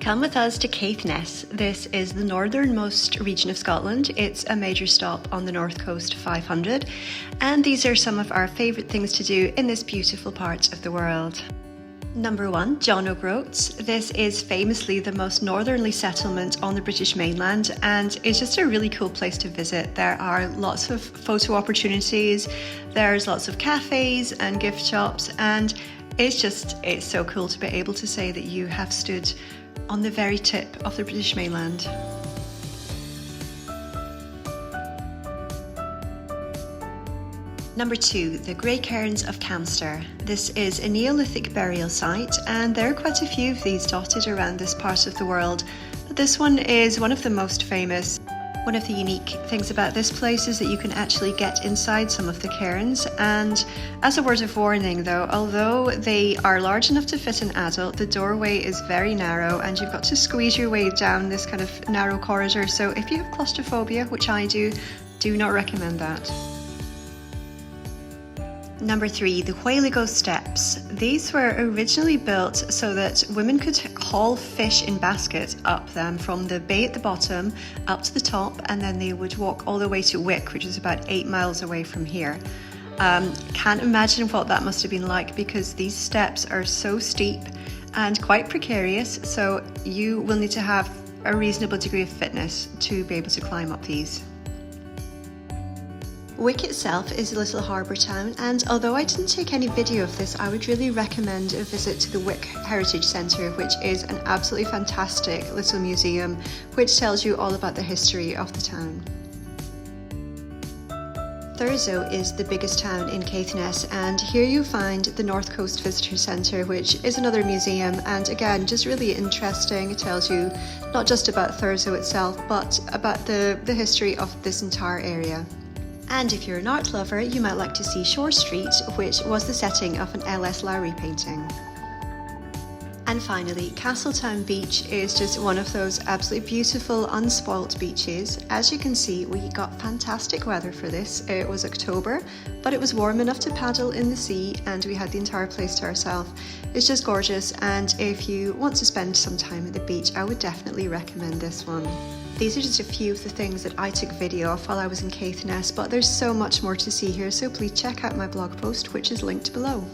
Come with us to Caithness. This is the northernmost region of Scotland. It's a major stop on the North Coast 500, and these are some of our favourite things to do in this beautiful part of the world. Number 1, John O'Groats. This is famously the most northerly settlement on the British mainland, and it's just a really cool place to visit. There are lots of photo opportunities, there's lots of cafes and gift shops, and it's so cool to be able to say that you have stood on the very tip of the British mainland. Number 2, the Grey Cairns of Camster. This is a Neolithic burial site, and there are quite a few of these dotted around this part of the world, but this one is one of the most famous. One of the unique things about this place is that you can actually get inside some of the cairns, and as a word of warning though, although they are large enough to fit an adult, the doorway is very narrow and you've got to squeeze your way down this kind of narrow corridor, so if you have claustrophobia, which I do not recommend that. Number 3, the Whaligo Steps. These were originally built so that women could haul fish in baskets up them from the bay at the bottom up to the top, and then they would walk all the way to Wick, which is about 8 miles away from here. Can't imagine what that must have been like, because these steps are so steep and quite precarious, so you will need to have a reasonable degree of fitness to be able to climb up these. Wick itself is a little harbour town, and although I didn't take any video of this, I would really recommend a visit to the Wick Heritage Centre, which is an absolutely fantastic little museum which tells you all about the history of the town. Thurso is the biggest town in Caithness, and here you find the North Coast Visitor Centre, which is another museum, and again just really interesting. It tells you not just about Thurso itself but about the history of this entire area. And if you're an art lover, you might like to see Shore Street, which was the setting of an L.S. Lowry painting. And finally, Castletown Beach is just one of those absolutely beautiful, unspoilt beaches. As you can see, we got fantastic weather for this. It was October, but it was warm enough to paddle in the sea, and we had the entire place to ourselves. It's just gorgeous, and if you want to spend some time at the beach, I would definitely recommend this one. These are just a few of the things that I took video of while I was in Caithness, but there's so much more to see here, so please check out my blog post, which is linked below.